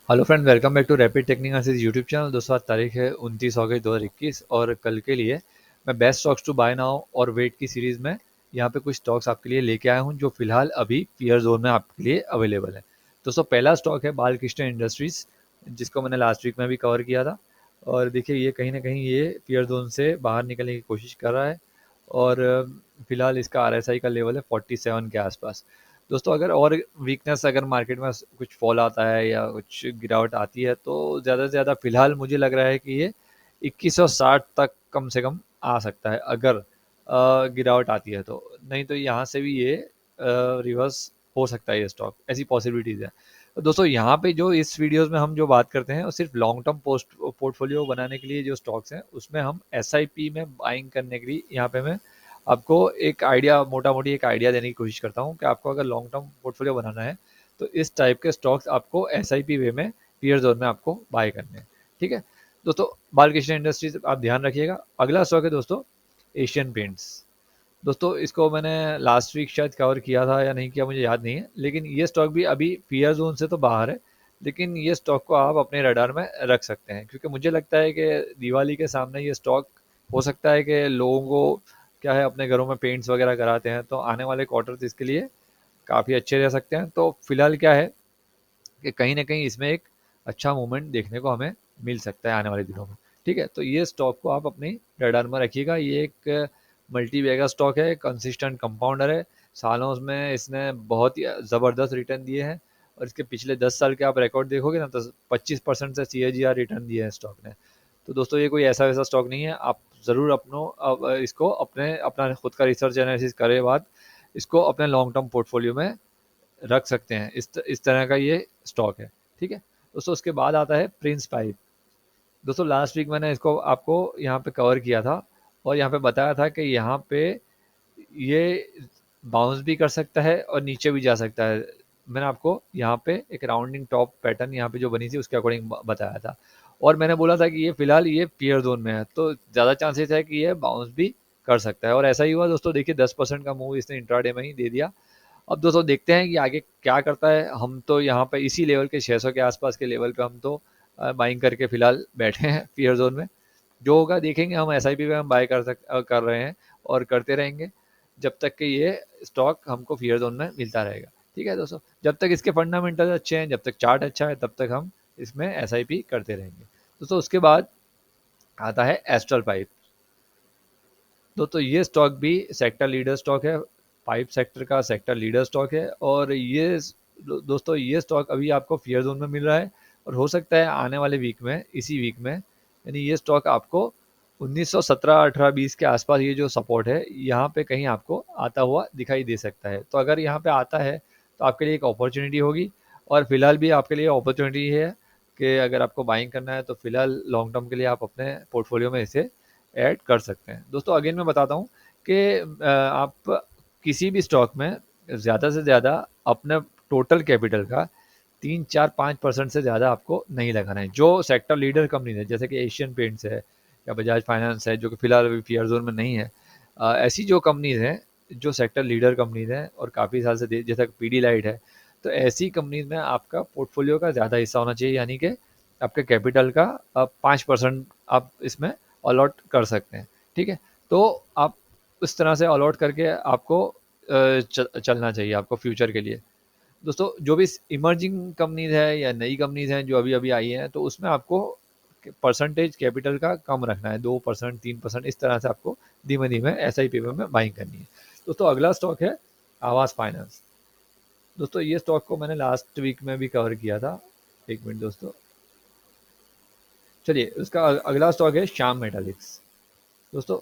Hello friend, welcome back to rapid technique analysis YouTube channel. दोस्तों आज तारीख है 29 अगस्त 2021 और कल के लिए मैं best stocks to buy now और वेट की सीरीज़ में यहाँ पे कुछ स्टॉक्स आपके लिए लेके आया हूँ जो फिलहाल अभी फियर जोन में आपके लिए अवेलेबल है। दोस्तों पहला स्टॉक है बालकृष्ण इंडस्ट्रीज़, जिसको मैंने लास्ट वीक में भी कवर किया था। और देखिए ये कहीं ना कहीं ये फियर जोन से बाहर निकलने की कोशिश कर रहा है और फिलहाल इसका आरएसआई का लेवल है 47 के आसपास। दोस्तों अगर और वीकनेस अगर मार्केट में कुछ फॉल आता है या कुछ गिरावट आती है तो ज़्यादा से ज़्यादा फिलहाल मुझे लग रहा है कि ये 2160 तक कम से कम आ सकता है अगर गिरावट आती है तो। नहीं तो यहाँ से भी ये रिवर्स हो सकता है, ये स्टॉक ऐसी पॉसिबिलिटीज़ है। तो दोस्तों यहाँ पे जो इस वीडियोस में हम जो बात करते हैं वो सिर्फ लॉन्ग टर्म पोर्टफोलियो बनाने के लिए जो स्टॉक्स हैं उसमें हम एसआईपी में बाइंग करने के लिए यहाँ पे मैं आपको एक आइडिया, मोटा मोटी एक आइडिया देने की कोशिश करता हूँ कि आपको अगर लॉन्ग टर्म पोर्टफोलियो बनाना है तो इस टाइप के स्टॉक्स आपको एसआईपी वे में पीयर जोन में आपको बाय करने हैं। ठीक है दोस्तों, बालकृष्ण इंडस्ट्रीज आप ध्यान रखिएगा। अगला स्टॉक है दोस्तों एशियन पेंट्स। दोस्तों इसको मैंने लास्ट वीक शायद कवर किया था या नहीं किया मुझे याद नहीं है, लेकिन ये स्टॉक भी अभी पीयर जोन से तो बाहर है, लेकिन ये स्टॉक को आप अपने रडार में रख सकते हैं क्योंकि मुझे लगता है कि दिवाली के सामने ये स्टॉक हो सकता है कि लोगों को क्या है अपने घरों में पेंट्स वगैरह कराते हैं तो आने वाले क्वार्टर इसके लिए काफ़ी अच्छे रह सकते हैं। तो फिलहाल क्या है कि कहीं ना कहीं इसमें एक अच्छा मूवमेंट देखने को हमें मिल सकता है आने वाले दिनों में। ठीक है, तो ये स्टॉक को आप अपनी रडार में रखिएगा। ये एक मल्टी बैगर स्टॉक है, कंसिस्टेंट कंपाउंडर है। सालों में इसने बहुत ही ज़बरदस्त रिटर्न दिए हैं और इसके पिछले 10 साल के आप रिकॉर्ड देखोगे ना तो 25% से CAGR रिटर्न दिए हैं स्टॉक ने। तो दोस्तों ये कोई ऐसा वैसा स्टॉक नहीं है, आप ज़रूर इसको अपने अपना खुद का रिसर्च एनालिसिस करे बाद इसको अपने लॉन्ग टर्म पोर्टफोलियो में रख सकते हैं। इस तरह का ये स्टॉक है। ठीक है दोस्तों, उसके बाद आता है प्रिंस पाइप। दोस्तों लास्ट वीक मैंने इसको आपको यहाँ पे कवर किया था और यहाँ पे बताया था कि यहाँ पे ये बाउंस भी कर सकता है और नीचे भी जा सकता है। मैंने आपको यहाँ पे एक राउंडिंग टॉप पैटर्न यहाँ पे जो बनी थी उसके अकॉर्डिंग बताया था और मैंने बोला था कि ये फिलहाल ये पियर जोन में है तो ज़्यादा चांसेस है कि ये बाउंस भी कर सकता है और ऐसा ही हुआ दोस्तों। देखिए 10% का मूव इसने इंट्राडे में ही दे दिया। अब दोस्तों देखते हैं कि आगे क्या करता है। हम तो यहाँ पे इसी लेवल के 600 के आसपास के लेवल पे हम तो बाइंग करके फिलहाल बैठे हैं पियर जोन में। जो होगा देखेंगे। हम एसआईपी में हम बाय कर रहे हैं और करते रहेंगे जब तक कि ये स्टॉक हमको फियर जोन में मिलता रहेगा। ठीक है दोस्तों, जब तक इसके फंडामेंटल अच्छे हैं, जब तक चार्ट अच्छा है, तब तक हम इसमें एसआईपी करते रहेंगे। दोस्तों उसके बाद आता है एस्ट्रल पाइप। दोस्तों ये स्टॉक भी सेक्टर लीडर स्टॉक है, पाइप सेक्टर का सेक्टर लीडर स्टॉक है और ये दोस्तों ये स्टॉक अभी आपको फियर जोन में मिल रहा है और हो सकता है आने वाले वीक में, इसी वीक में, यानी ये स्टॉक आपको 1917 18 20 के आसपास ये जो सपोर्ट है यहाँ पे कहीं आपको आता हुआ दिखाई दे सकता है। तो अगर यहाँ पे आता है तो आपके लिए एक अपॉर्चुनिटी होगी और फिलहाल भी आपके लिए अपॉर्चुनिटी है कि अगर आपको बाइंग करना है तो फिलहाल लॉन्ग टर्म के लिए आप अपने पोर्टफोलियो में इसे ऐड कर सकते हैं। दोस्तों अगेन मैं बताता हूँ कि आप किसी भी स्टॉक में ज़्यादा से ज़्यादा अपने टोटल कैपिटल का 3 4 5% से ज़्यादा आपको नहीं लगाना है। जो सेक्टर लीडर कंपनी है जैसे कि एशियन पेंट्स है या बजाज फाइनेंस है जो कि फिलहाल अभी फियर जोन में नहीं है, ऐसी जो कंपनीज हैं जो सेक्टर लीडर कंपनीज हैं और काफ़ी साल से जैसे पीडी लाइट है, तो ऐसी कंपनीज में आपका पोर्टफोलियो का ज़्यादा हिस्सा होना चाहिए, यानी कि आपके कैपिटल का 5% आप इसमें अलॉट कर सकते हैं। ठीक है, तो आप उस तरह से अलॉट करके आपको चलना चाहिए आपको फ्यूचर के लिए। दोस्तों जो भी इमर्जिंग कंपनीज है या नई कंपनीज हैं जो अभी अभी आई हैं तो उसमें आपको परसेंटेज कैपिटल का कम रखना है, 2% 3%, इस तरह से आपको धीमे धीमे एसआईपी में बाइंग करनी है। दोस्तों अगला स्टॉक है आवास फाइनेंस। दोस्तों ये स्टॉक को मैंने लास्ट वीक में भी कवर किया था। एक मिनट दोस्तों, चलिए उसका अगला स्टॉक है श्याम मेटालिक्स। दोस्तों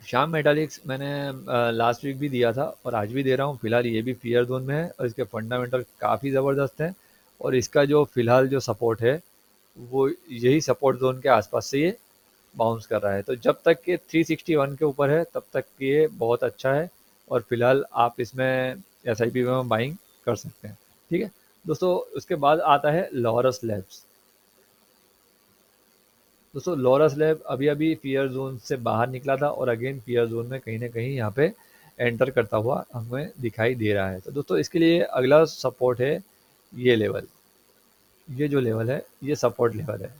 श्याम मेटालिक्स मैंने लास्ट वीक भी दिया था और आज भी दे रहा हूँ। फिलहाल ये भी फियर जोन में है और इसके फंडामेंटल काफ़ी ज़बरदस्त हैं और इसका जो फिलहाल जो सपोर्ट है वो यही सपोर्ट जोन के आसपास से ये बाउंस कर रहा है। तो जब तक ये 361 के ऊपर है तब तक ये बहुत अच्छा है और फिलहाल आप इसमें एसआईपी में बाइंग कर सकते हैं। ठीक है दोस्तों, उसके बाद आता है लॉरस लैब्स। दोस्तों लॉरस लैब अभी अभी फियर जोन से बाहर निकला था और अगेन फियर जोन में कहीं ना कहीं यहाँ पे एंटर करता हुआ हमें दिखाई दे रहा है। तो दोस्तों इसके लिए अगला सपोर्ट है ये लेवल। ये जो लेवल है ये सपोर्ट लेवल है,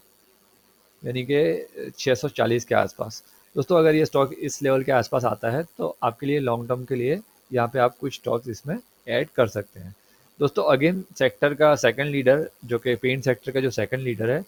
यानी कि 640 के आसपास। दोस्तों अगर ये स्टॉक इस लेवल के आसपास आता है तो आपके लिए लॉन्ग टर्म के लिए यहाँ पे आप कुछ स्टॉक्स इसमें ऐड कर सकते हैं। दोस्तों अगेन सेक्टर का सेकंड लीडर, जो कि पेंट सेक्टर का जो सेकंड लीडर है,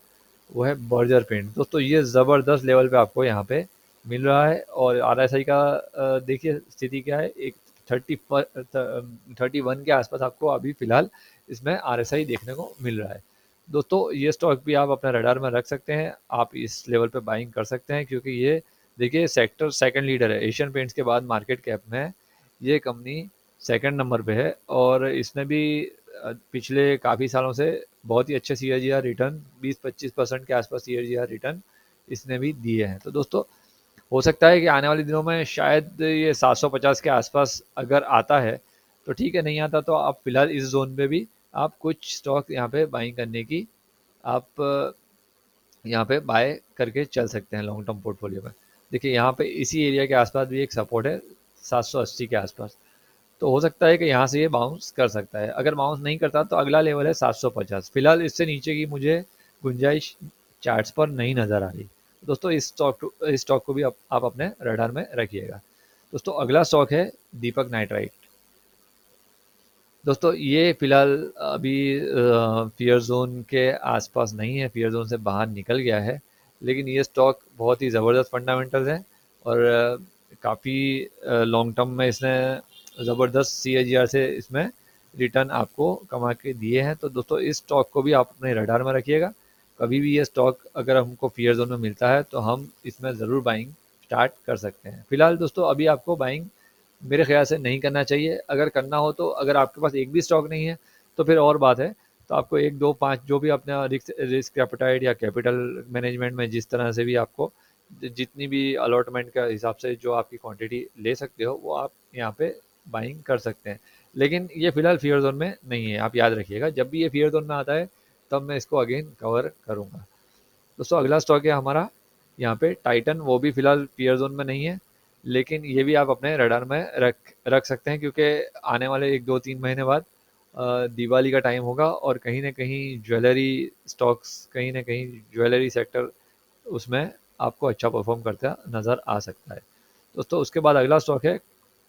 वो है बर्जर पेंट। दोस्तों ये ज़बरदस्त लेवल पे आपको यहाँ पे मिल रहा है, और आरएसआई का देखिए स्थिति क्या है, एक 31 के आसपास आपको अभी फिलहाल इसमें आरएसआई देखने को मिल रहा है। दोस्तों ये स्टॉक भी आप अपने रडार में रख सकते हैं, आप इस लेवल पे बाइंग कर सकते हैं, क्योंकि ये देखिए सेक्टर सेकंड लीडर है एशियन पेंट्स के बाद मार्केट कैप में। ये कंपनी सेकंड नंबर पे है, और इसने भी पिछले काफ़ी सालों से बहुत ही अच्छे सीएजीआर रिटर्न 20-25% के आसपास सीएजीआर रिटर्न इसने भी दिए हैं। तो दोस्तों हो सकता है कि आने वाले दिनों में शायद ये 750 के आसपास अगर आता है तो ठीक है, नहीं आता तो आप फिलहाल इस जोन पे भी आप कुछ स्टॉक यहाँ पे बाइंग करने की आप यहाँ पे बाय करके चल सकते हैं लॉन्ग टर्म पोर्टफोलियो में। देखिए यहाँ पे इसी एरिया के आसपास भी एक सपोर्ट है 780 के आसपास, तो हो सकता है कि यहाँ से ये बाउंस कर सकता है। अगर बाउंस नहीं करता तो अगला लेवल है 750। फिलहाल इससे नीचे की मुझे गुंजाइश चार्ट्स पर नहीं नज़र आ रही। दोस्तों इस स्टॉक को भी आप अपने रडार में रखिएगा। दोस्तों अगला स्टॉक है दीपक नाइट्राइट। दोस्तों ये फिलहाल अभी फियर जोन के आसपास नहीं है, फियर जोन से बाहर निकल गया है, लेकिन ये स्टॉक बहुत ही ज़बरदस्त फंडामेंटल्स है, और काफ़ी लॉन्ग टर्म में इसने ज़बरदस्त सीएजीआर से इसमें रिटर्न आपको कमा के दिए हैं। तो दोस्तों इस स्टॉक को भी आप अपने रडार में रखिएगा। कभी भी ये स्टॉक अगर हमको फियर जोन में मिलता है तो हम इसमें ज़रूर बाइंग स्टार्ट कर सकते हैं। फिलहाल दोस्तों अभी आपको बाइंग मेरे ख्याल से नहीं करना चाहिए। अगर करना हो तो अगर आपके पास एक भी स्टॉक नहीं है तो फिर और बात है, तो आपको 1, 2, 5 जो भी अपना रिस्क एपेटाइट या कैपिटल मैनेजमेंट में जिस तरह से भी आपको जितनी भी अलॉटमेंट के हिसाब से जो आपकी क्वांटिटी ले सकते हो वो आप यहाँ पे बाइंग कर सकते हैं। लेकिन ये फिलहाल फियर जोन में नहीं है, आप याद रखिएगा। जब भी ये फियर जोन में आता है तब मैं इसको अगेन कवर करूँगा। दोस्तों अगला स्टॉक है हमारा यहाँ पे टाइटन। वो भी फिलहाल फियर जोन में नहीं है, लेकिन ये भी आप अपने रडार में रख रख सकते हैं, क्योंकि आने वाले 1, 2, 3 महीने बाद दिवाली का टाइम होगा, और कहीं ना कहीं ज्वेलरी स्टॉक्स, कहीं ना कहीं ज्वेलरी सेक्टर उसमें आपको अच्छा परफॉर्म करता नज़र आ सकता है। दोस्तों उसके बाद अगला स्टॉक है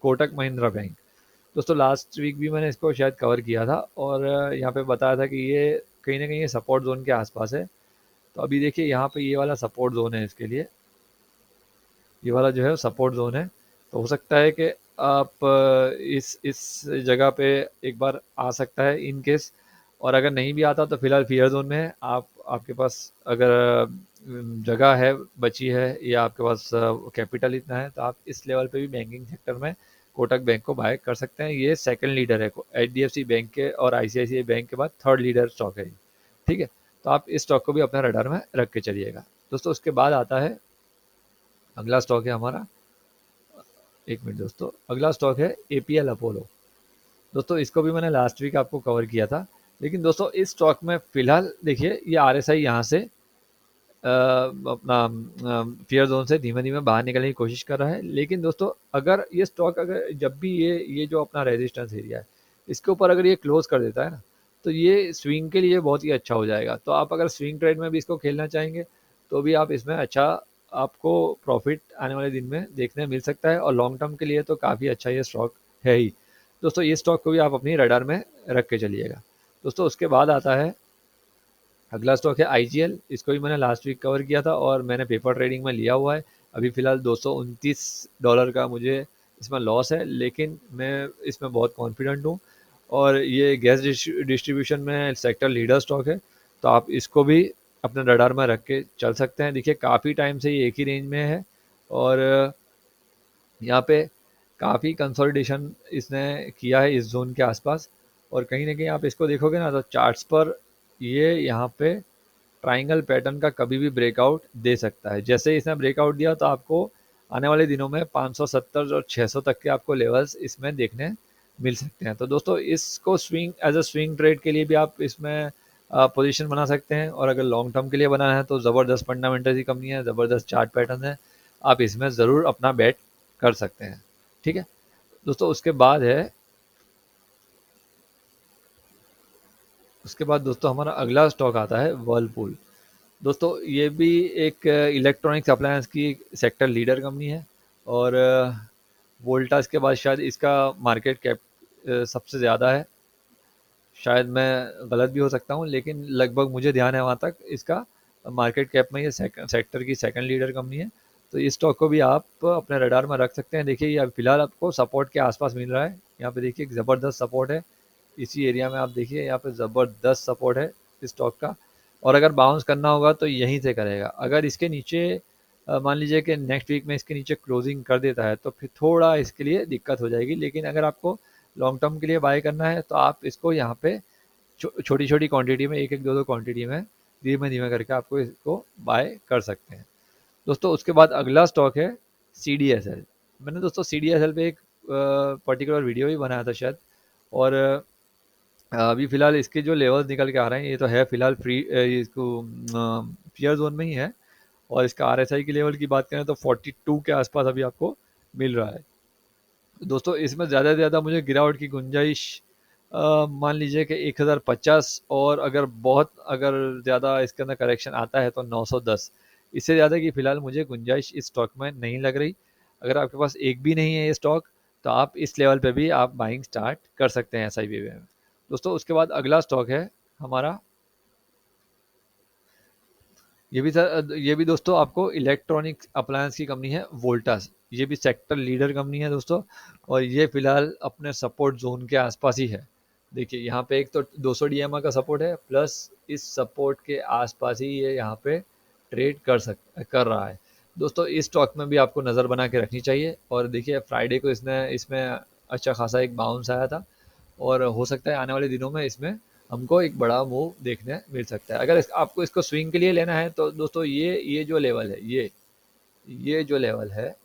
कोटक महिंद्रा बैंक। दोस्तों लास्ट वीक भी मैंने इसको शायद कवर किया था, और यहाँ पे बताया था कि ये कहीं ना कहीं ये सपोर्ट जोन के आसपास है। तो अभी देखिए यहाँ पे ये वाला सपोर्ट जोन है इसके लिए, ये वाला जो है सपोर्ट जोन है। तो हो सकता है कि आप इस जगह पे एक बार आ सकता है इन केस, और अगर नहीं भी आता तो फिलहाल फियर जोन में है। आप आपके पास अगर जगह है बची है, या आपके पास कैपिटल इतना है, तो आप इस लेवल पे भी बैंकिंग सेक्टर में कोटक बैंक को बाय कर सकते हैं। ये सेकंड लीडर है एचडीएफसी बैंक के और आईसीआईसीआई बैंक के बाद थर्ड लीडर स्टॉक है। ठीक है, तो आप इस स्टॉक को भी अपने रडार में रख के चलिएगा। दोस्तों उसके बाद आता है अगला स्टॉक है हमारा, एक मिनट दोस्तों, अगला स्टॉक है एपीएल अपोलो। दोस्तों इसको भी मैंने लास्ट वीक आपको कवर किया था, लेकिन दोस्तों इस स्टॉक में फिलहाल देखिए ये आरएसआई यहाँ से अपना फियर जोन से धीमे धीमे बाहर निकलने की कोशिश कर रहा है। लेकिन दोस्तों अगर ये स्टॉक अगर जब भी ये जो अपना रेजिस्टेंस एरिया है इसके ऊपर अगर ये क्लोज कर देता है ना, तो ये स्विंग के लिए बहुत ही अच्छा हो जाएगा। तो आप अगर स्विंग ट्रेड में भी इसको खेलना चाहेंगे तो भी आप इसमें अच्छा आपको प्रॉफिट आने वाले दिन में देखने मिल सकता है, और लॉन्ग टर्म के लिए तो काफ़ी अच्छा ये स्टॉक है ही। दोस्तों ये स्टॉक को भी आप अपनी रडार में रख के चलिएगा। दोस्तों उसके बाद आता है अगला स्टॉक है आईजीएल। इसको भी मैंने लास्ट वीक कवर किया था और मैंने पेपर ट्रेडिंग में लिया हुआ है। अभी फ़िलहाल $229 का मुझे इसमें लॉस है, लेकिन मैं इसमें बहुत कॉन्फिडेंट हूँ, और ये गैस डिस्ट्रीब्यूशन में सेक्टर लीडर स्टॉक है, तो आप इसको भी अपने रडार में रख के चल सकते हैं। देखिए काफ़ी टाइम से ये एक ही रेंज में है, और यहाँ पे काफ़ी कंसोलिडेशन इसने किया है इस जोन के आसपास, और कहीं ना कहीं आप इसको देखोगे ना तो चार्ट्स पर ये यहाँ पे ट्राइंगल पैटर्न का कभी भी ब्रेकआउट दे सकता है। जैसे ही इसने ब्रेकआउट दिया तो आपको आने वाले दिनों में 570 और 600 तक के आपको लेवल्स इसमें देखने मिल सकते हैं। तो दोस्तों इसको swing as a swing trade के लिए भी आप इसमें पोजीशन बना सकते हैं, और अगर लॉन्ग टर्म के लिए बनाना है तो ज़बरदस्त फंडामेंटल की कंपनी है, ज़बरदस्त चार्ट पैटर्न है, आप इसमें ज़रूर अपना बेट कर सकते हैं। ठीक है दोस्तों, उसके बाद है उसके बाद दोस्तों हमारा अगला स्टॉक आता है वर्लपूल। दोस्तों ये भी एक इलेक्ट्रॉनिक्स अप्लायंस की सेक्टर लीडर कंपनी है, और वोल्टास के बाद शायद इसका मार्केट कैप सबसे ज़्यादा है। शायद मैं गलत भी हो सकता हूँ, लेकिन लगभग मुझे ध्यान है वहाँ तक इसका मार्केट कैप में ये सेक्टर की सेकंड लीडर कंपनी है। तो इस स्टॉक को भी आप अपने रडार में रख सकते हैं। देखिए ये फिलहाल आपको सपोर्ट के आसपास मिल रहा है। यहाँ पे देखिए एक ज़बरदस्त सपोर्ट है इसी एरिया में। आप देखिए यहाँ पे ज़बरदस्त सपोर्ट है इस स्टॉक का, और अगर बाउंस करना होगा तो यहीं से करेगा। अगर इसके नीचे मान लीजिए कि नेक्स्ट वीक में इसके नीचे क्लोजिंग कर देता है तो फिर थोड़ा इसके लिए दिक्कत हो जाएगी, लेकिन अगर आपको लॉन्ग टर्म के लिए बाय करना है तो आप इसको यहाँ पे छोटी छोटी क्वांटिटी में, एक एक दो दो क्वांटिटी में धीमे धीमे करके आपको इसको बाय कर सकते हैं। दोस्तों उसके बाद अगला स्टॉक है CDSL। मैंने दोस्तों CDSL पे एक पर्टिकुलर वीडियो भी बनाया था शायद, और अभी फिलहाल इसके जो लेवल्स निकल के आ रहे हैं, ये तो है फिलहाल फ्री इसको फियर जोन में ही है, और इसका RSI की लेवल की बात करें तो 42 के आसपास अभी आपको मिल रहा है। दोस्तों इसमें ज़्यादा से ज़्यादा मुझे गिरावट की गुंजाइश मान लीजिए कि 1050, और अगर ज़्यादा इसके अंदर करेक्शन आता है तो 910। इससे ज़्यादा की फ़िलहाल मुझे गुंजाइश इस स्टॉक में नहीं लग रही। अगर आपके पास एक भी नहीं है ये स्टॉक, तो आप इस लेवल पे भी आप बाइंग स्टार्ट कर सकते हैं SIP में। दोस्तों उसके बाद अगला स्टॉक है हमारा, ये भी दोस्तों आपको इलेक्ट्रॉनिक अप्लायंस की कंपनी है वोल्टास। ये भी सेक्टर लीडर कंपनी है दोस्तों, और ये फिलहाल अपने सपोर्ट जोन के आसपास ही है। देखिए यहाँ पे एक तो 200 DMA का सपोर्ट है, प्लस इस सपोर्ट के आसपास ही ये यहाँ पे ट्रेड कर रहा है। दोस्तों इस स्टॉक में भी आपको नज़र बना के रखनी चाहिए। और देखिए फ्राइडे को इसने इसमें अच्छा खासा एक बाउंस आया था, और हो सकता है आने वाले दिनों में इसमें हमको एक बड़ा मूव देखने मिल सकता है। अगर आपको इसको स्विंग के लिए लेना है तो दोस्तों ये जो लेवल है, ये जो लेवल है,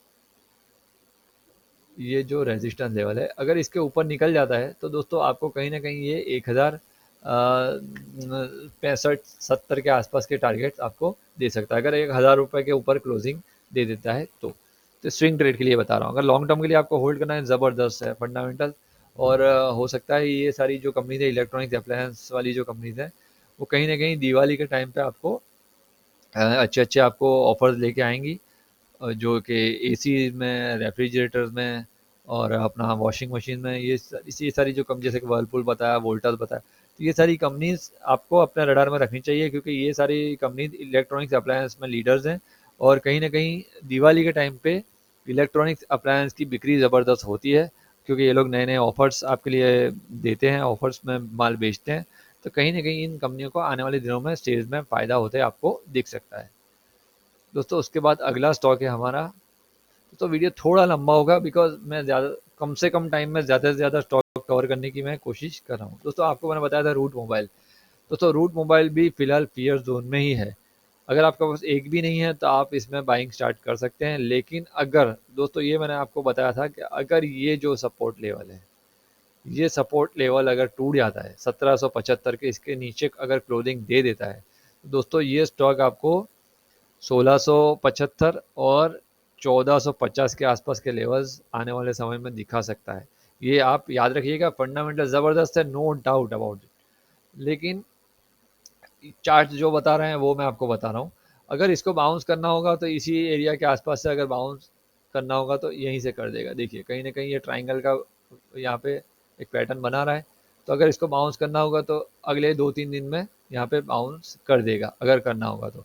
ये जो रेजिस्टेंस लेवल है, अगर इसके ऊपर निकल जाता है तो दोस्तों आपको कहीं ना कहीं ये 1065-70 के आसपास के टारगेट आपको दे सकता है, अगर 1000 रुपये के ऊपर क्लोजिंग दे देता है तो स्विंग ट्रेड के लिए बता रहा हूँ। अगर लॉन्ग टर्म के लिए आपको होल्ड करना है, ज़बरदस्त है फंडामेंटल। और हो सकता है ये सारी जो कंपनीज है, इलेक्ट्रॉनिक्स अप्लायंस वाली जो कंपनीज है, वो कहीं ना कहीं दिवाली के टाइम पे आपको अच्छे अच्छे आपको ऑफर्स लेके आएंगी, जो कि एसी में, रेफ्रिजरेटर्स में, और अपना वॉशिंग मशीन में। ये सारी जो कंपनी, जैसे कि वर्लपूल बताया, वोल्टास बताया, तो ये सारी कंपनीज आपको अपने रडार में रखनी चाहिए, क्योंकि ये सारी कंपनीज इलेक्ट्रॉनिक्स अप्लायंस में लीडर्स हैं। और कहीं ना कहीं दिवाली के टाइम पे इलेक्ट्रॉनिक्स अप्लायंस की बिक्री ज़बरदस्त होती है, क्योंकि ये लोग नए नए ऑफर्स आपके लिए देते हैं, ऑफर्स में माल बेचते हैं। तो कहीं ना कहीं इन कंपनियों को आने वाले दिनों में सेल्स में फ़ायदा होते आपको दिख सकता है। दोस्तों उसके बाद अगला स्टॉक है हमारा। तो वीडियो थोड़ा लंबा होगा, बिकॉज मैं ज़्यादा कम से कम टाइम में ज़्यादा से ज़्यादा स्टॉक कवर करने की मैं कोशिश कर रहा हूँ। दोस्तों आपको मैंने बताया था रूट मोबाइल। दोस्तों रूट मोबाइल भी फिलहाल फियर जोन में ही है। अगर आपके पास एक भी नहीं है तो आप इसमें बाइंग स्टार्ट कर सकते हैं, लेकिन अगर दोस्तों ये मैंने आपको बताया था कि अगर ये जो सपोर्ट लेवल है, ये सपोर्ट लेवल अगर टूट जाता है 1775 के, इसके नीचे अगर क्लोजिंग दे देता है, तो दोस्तों ये स्टॉक आपको 1675 और 1450 के आसपास के लेवल्स आने वाले समय में दिखा सकता है। ये आप याद रखिएगा, फंडामेंटल ज़बरदस्त है, नो डाउट अबाउट इट। लेकिन चार्ट जो बता रहे हैं वो मैं आपको बता रहा हूँ। अगर इसको बाउंस करना होगा तो इसी एरिया के आसपास से अगर बाउंस करना होगा तो यहीं से कर देगा। देखिए कहीं ना कहीं ये ट्राइंगल का यहाँ पे एक पैटर्न बना रहा है, तो अगर इसको बाउंस करना होगा तो अगले 2-3 दिन में यहाँ पे बाउंस कर देगा, अगर करना होगा तो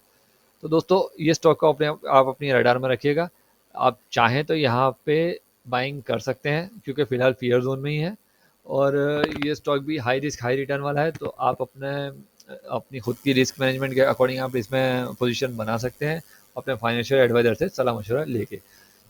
दोस्तों ये स्टॉक को आप अपनी रडार में रखिएगा। आप चाहें तो यहाँ पे बाइंग कर सकते हैं, क्योंकि फ़िलहाल फियर जोन में ही है, और ये स्टॉक भी हाई रिस्क हाई रिटर्न वाला है, तो आप अपनी खुद की रिस्क मैनेजमेंट के अकॉर्डिंग आप इसमें पोजीशन बना सकते हैं, अपने फाइनेंशियल एडवाइज़र से सलाह मशवरा लेके।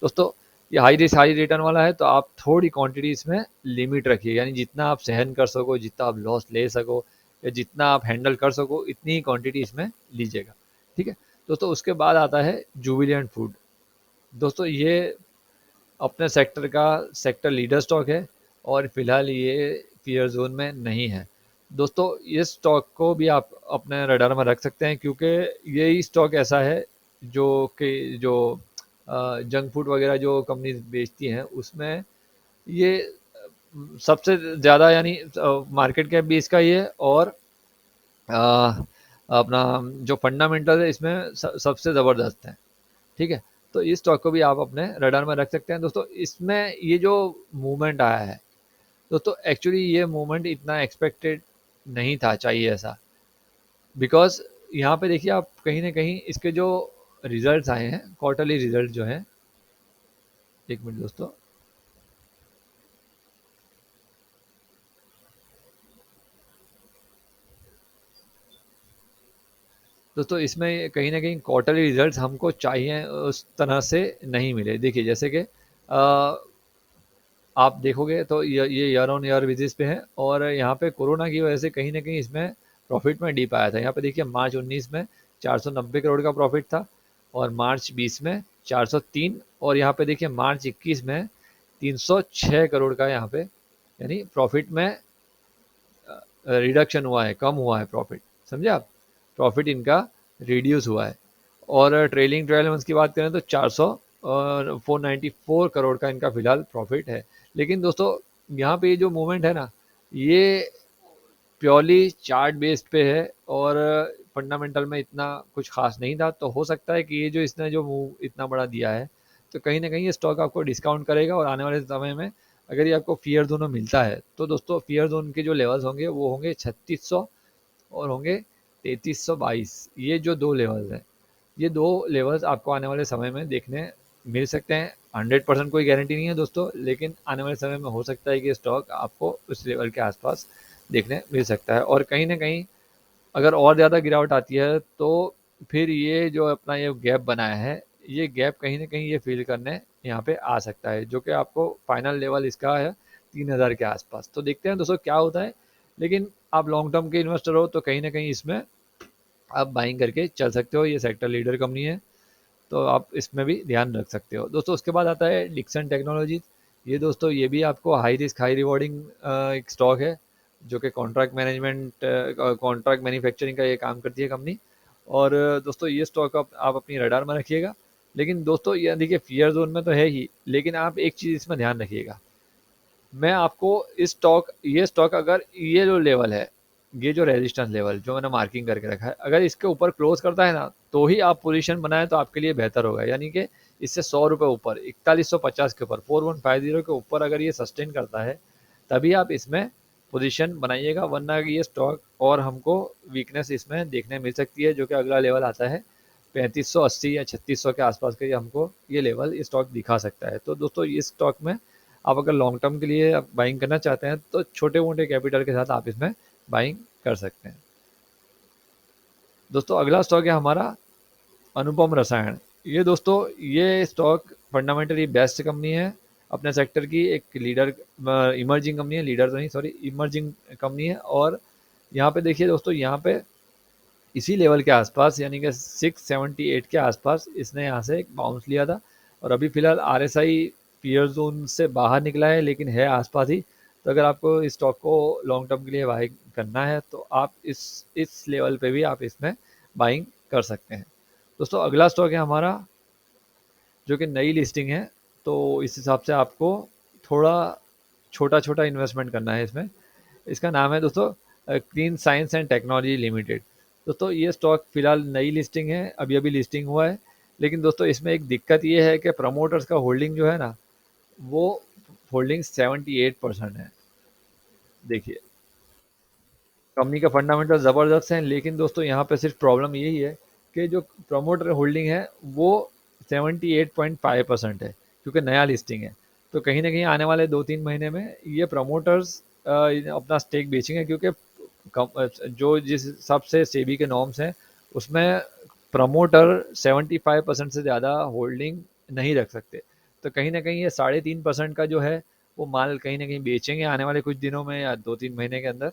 दोस्तों ये हाई रिस्क हाई रिटर्न वाला है, तो आप थोड़ी क्वांटिटी इसमें लिमिट रखिए, यानी जितना आप सहन कर सको, जितना आप लॉस ले सको, या जितना आप हैंडल कर सको, इतनी ही क्वांटिटी इसमें लीजिएगा। ठीक है दोस्तों। उसके बाद आता है जुबिलेंट फूड। दोस्तों ये अपने सेक्टर का सेक्टर लीडर स्टॉक है, और फिलहाल ये फियर जोन में नहीं है। दोस्तों इस स्टॉक को भी आप अपने रडार में रख सकते हैं, क्योंकि यही स्टॉक ऐसा है जो जंक फूड वगैरह जो कंपनी बेचती हैं, उसमें ये सबसे ज़्यादा, यानी मार्केट कैप भी इसका ही है, और अ, अपना जो फंडामेंटल है इसमें सबसे ज़बरदस्त है। ठीक है, तो इस स्टॉक को भी आप अपने रडार में रख सकते हैं दोस्तों। इसमें ये जो मूवमेंट आया है दोस्तों, एक्चुअली ये मूवमेंट इतना एक्सपेक्टेड नहीं था, चाहिए ऐसा। बिकॉज यहाँ पे देखिए आप कहीं ना कहीं इसके जो रिजल्ट्स आए हैं, क्वार्टरली रिजल्ट जो है, एक मिनट दोस्तों। दोस्तों इसमें कहीं ना कहीं क्वार्टरली रिजल्ट्स हमको चाहिए उस तरह से नहीं मिले। देखिए जैसे कि आप देखोगे तो ये ईयर ऑन ईयर बेसिस पे है, और यहाँ पे कोरोना की वजह से कहीं ना कहीं इसमें प्रॉफिट में डीप आया था। यहाँ पे देखिए मार्च 19 में 490 करोड़ का प्रॉफिट था, और मार्च 20 में 403, और यहाँ पे देखिए मार्च 21 में 306 करोड़ का यहाँ पे यानी प्रॉफिट में रिडक्शन हुआ है, कम हुआ है प्रॉफिट। समझे आप, प्रॉफिट इनका रिड्यूस हुआ है। और ट्रेलिंग 12 मंथ्स की बात करें तो 400 और 494 करोड़ का इनका फिलहाल प्रॉफिट है। लेकिन दोस्तों यहाँ पे ये जो मूवमेंट है ना, ये प्योरली चार्ट बेस्ड पे है, और फंडामेंटल में इतना कुछ खास नहीं था। तो हो सकता है कि ये जो इसने जो मूव इतना बड़ा दिया है, तो कहीं ना कहीं ये स्टॉक आपको डिस्काउंट करेगा, और आने वाले समय में अगर ये आपको फियर जोन में मिलता है तो दोस्तों फियर जोन के जो लेवल्स होंगे वो होंगे 3600 और होंगे 3322। ये जो दो लेवल्स हैं, ये दो लेवल्स आपको आने वाले समय में देखने मिल सकते हैं। 100% कोई गारंटी नहीं है दोस्तों, लेकिन आने वाले समय में हो सकता है कि स्टॉक आपको उस लेवल के आसपास देखने मिल सकता है। और कहीं ना कहीं अगर और ज़्यादा गिरावट आती है तो फिर ये जो अपना ये गैप बनाया है, ये गैप कहीं ना कहीं ये फील करने यहाँ पे आ सकता है, जो कि आपको फाइनल लेवल इसका है 3000 के आसपास। तो देखते हैं दोस्तों क्या होता है। लेकिन आप लॉन्ग टर्म के इन्वेस्टर हो तो कहीं ना कहीं इसमें आप बाइंग करके चल सकते हो। ये सेक्टर लीडर कंपनी है, तो आप इसमें भी ध्यान रख सकते हो दोस्तों। उसके बाद आता है डिक्सन टेक्नोलॉजीज। ये दोस्तों ये भी आपको हाई रिस्क हाई रिवॉर्डिंग एक स्टॉक है, जो कि कॉन्ट्रैक्ट मैनेजमेंट कॉन्ट्रैक्ट मैन्युफैक्चरिंग का ये काम करती है कंपनी। और दोस्तों ये स्टॉक आप अपनी रडार में रखिएगा। लेकिन दोस्तों ये देखिए फियर जोन में तो है ही, लेकिन आप एक चीज़ इसमें ध्यान रखिएगा। मैं आपको इस स्टॉक ये स्टॉक अगर ये जो लेवल है, ये जो रेजिस्टेंस लेवल जो मैंने मार्किंग करके रखा है, अगर इसके ऊपर क्लोज करता है ना, तो ही आप पोजीशन बनाएं तो आपके लिए बेहतर होगा। यानी कि इससे 100 रुपये ऊपर 4150 के ऊपर 4150 के ऊपर अगर ये सस्टेन करता है, तभी आप इसमें पोजीशन बनाइएगा, वरना ये स्टॉक और हमको वीकनेस इसमें देखने मिल सकती है, जो कि अगला लेवल आता है 3580 या 3600 के आसपास के, हमको ये लेवल स्टॉक दिखा सकता है। तो दोस्तों इस स्टॉक में आप अगर लॉन्ग टर्म के लिए आप बाइंग करना चाहते हैं तो छोटे मोटे कैपिटल के साथ आप इसमें बाइंग कर सकते हैं। दोस्तों अगला स्टॉक है हमारा अनुपम रसायन। ये दोस्तों ये स्टॉक फंडामेंटली बेस्ट कंपनी है अपने सेक्टर की, एक लीडर इमर्जिंग कंपनी है, लीडर तो नहीं सॉरी, इमर्जिंग कंपनी है। और यहाँ पे देखिए दोस्तों, यहाँ पे इसी लेवल के आसपास यानी कि 678 के आसपास इसने यहाँ से एक बाउंस लिया था, और अभी फिलहाल आरएसआई पीयर जोन से बाहर निकला है, लेकिन है आसपास ही। तो अगर आपको इस स्टॉक को लॉन्ग टर्म के लिए बाइंग करना है तो आप इस लेवल पे भी आप इसमें बाइंग कर सकते हैं। दोस्तों अगला स्टॉक है हमारा, जो कि नई लिस्टिंग है, तो इस हिसाब से आपको थोड़ा छोटा छोटा इन्वेस्टमेंट करना है इसमें। इसका नाम है दोस्तों clean science and technology limited. दोस्तों ये स्टॉक फिलहाल नई लिस्टिंग है, अभी अभी लिस्टिंग हुआ है। लेकिन दोस्तों इसमें एक दिक्कत ये है कि प्रमोटर्स का होल्डिंग जो है ना, वो होल्डिंग 78% है। देखिए कंपनी का फंडामेंटल ज़बरदस्त है, लेकिन दोस्तों यहाँ पे सिर्फ प्रॉब्लम यही है कि जो प्रमोटर होल्डिंग है वो 78.5% है, क्योंकि नया लिस्टिंग है। तो कहीं ना कहीं आने वाले 2-3 महीने में ये प्रमोटर्स अपना स्टेक बेचेंगे, क्योंकि जो जिस हिसाब से सेबी के नॉर्म्स हैं उसमें प्रमोटर 75% से ज़्यादा होल्डिंग नहीं रख सकते। तो कहीं ना कहीं ये 3.5% का जो है वो माल कहीं ना कहीं बेचेंगे आने वाले कुछ दिनों में या 2-3 महीने के अंदर।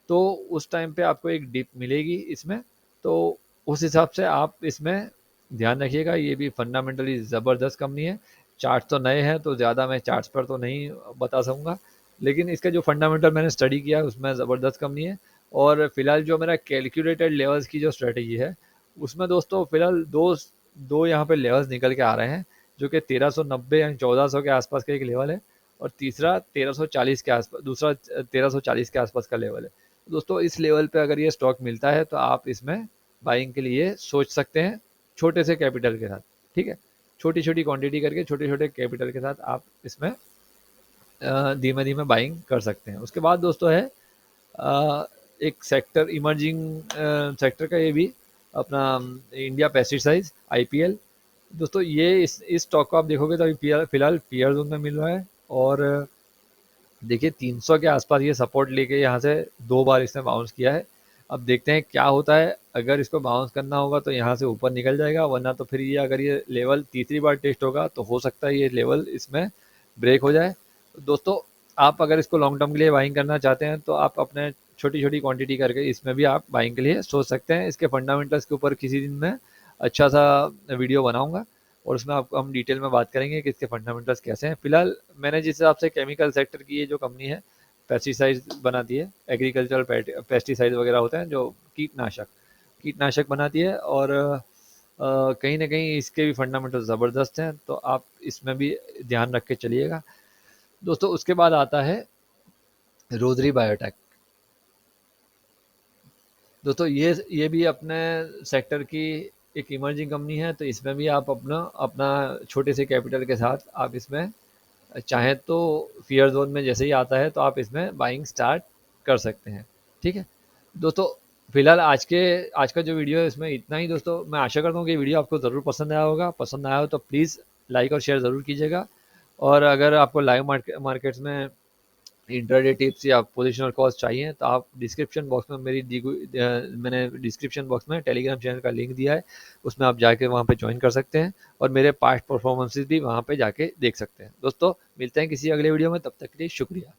तो उस टाइम पे आपको एक डिप मिलेगी इसमें। तो उस हिसाब से आप इसमें ध्यान रखिएगा। ये भी फंडामेंटली ज़बरदस्त कंपनी है। चार्ट तो नए हैं तो ज़्यादा मैं चार्ट्स पर तो नहीं बता सकूँगा, लेकिन इसका जो फंडामेंटल मैंने स्टडी किया है उसमें ज़बरदस्त कंपनी है। और फिलहाल जो मेरा कैलकुलेटेड लेवल्स की जो स्ट्रेटजी है, उसमें दोस्तों फिलहाल दो दो यहाँ पे लेवल्स निकल के आ रहे हैं, जो कि 1390 यानी 1400 के आसपास का एक लेवल है, और तीसरा 1340 के आसपास, दूसरा 1340 के आसपास का लेवल है। दोस्तों इस लेवल पे अगर ये स्टॉक मिलता है तो आप इसमें बाइंग के लिए सोच सकते हैं, छोटे से कैपिटल के साथ। ठीक है, छोटी छोटी क्वांटिटी करके छोटे छोटे कैपिटल के साथ आप इसमें धीमे धीमे बाइंग कर सकते हैं। उसके बाद दोस्तों है एक सेक्टर इमर्जिंग सेक्टर का, ये भी अपना इंडिया पेस्टिसाइड्स IPL। दोस्तों ये इस स्टॉक को आप देखोगे तो अभी फिलहाल पीयर जोन में मिल रहा है, और देखिए 300 के आसपास ये सपोर्ट लेके यहाँ से 2 बार इसने बाउंस किया है। अब देखते हैं क्या होता है, अगर इसको बाउंस करना होगा तो यहाँ से ऊपर निकल जाएगा, वरना तो फिर ये अगर ये लेवल तीसरी बार टेस्ट होगा तो हो सकता है ये लेवल इसमें ब्रेक हो जाए। दोस्तों आप अगर इसको लॉन्ग टर्म के लिए बाइंग करना चाहते हैं तो आप अपने छोटी छोटी क्वांटिटी करके इसमें भी आप बाइंग के लिए सोच सकते हैं। इसके फंडामेंटल्स के ऊपर किसी दिन मैं अच्छा सा वीडियो बनाऊंगा और उसमें आपको हम डिटेल में बात करेंगे कि इसके फंडामेंटल्स कैसे हैं। फिलहाल मैंने जिस हिसाब से केमिकल सेक्टर की ये जो कंपनी है पेस्टिसाइड्स बनाती है, एग्रीकल्चरल पेस्टिसाइड वगैरह होते हैं जो कीटनाशक बनाती है, और कहीं ना कहीं इसके भी फंडामेंटल ज़बरदस्त हैं, तो आप इसमें भी ध्यान रख के चलिएगा। दोस्तों उसके बाद आता है रोजरी बायोटेक। दोस्तों ये भी अपने सेक्टर की एक इमर्जिंग कंपनी है, तो इसमें भी आप अपना अपना छोटे से कैपिटल के साथ आप इसमें चाहें तो फियर जोन में जैसे ही आता है तो आप इसमें बाइंग स्टार्ट कर सकते हैं। ठीक है दोस्तों, फिलहाल आज का जो वीडियो है इसमें इतना ही। दोस्तों मैं आशा करता हूँ कि वीडियो आपको ज़रूर पसंद आया होगा। पसंद आया हो तो प्लीज़ लाइक और शेयर ज़रूर कीजिएगा, और अगर आपको लाइव मार्केट्स में इंट्राडे टिप्स या पोजिशनल कॉल्स चाहिए तो आप डिस्क्रिप्शन बॉक्स में मैंने डिस्क्रिप्शन बॉक्स में टेलीग्राम चैनल का लिंक दिया है, उसमें आप जाके वहाँ पे ज्वाइन कर सकते हैं और मेरे पास्ट परफॉर्मेंसेस भी वहाँ पे जाके देख सकते हैं। दोस्तों मिलते हैं किसी अगले वीडियो में, तब तक के लिए शुक्रिया।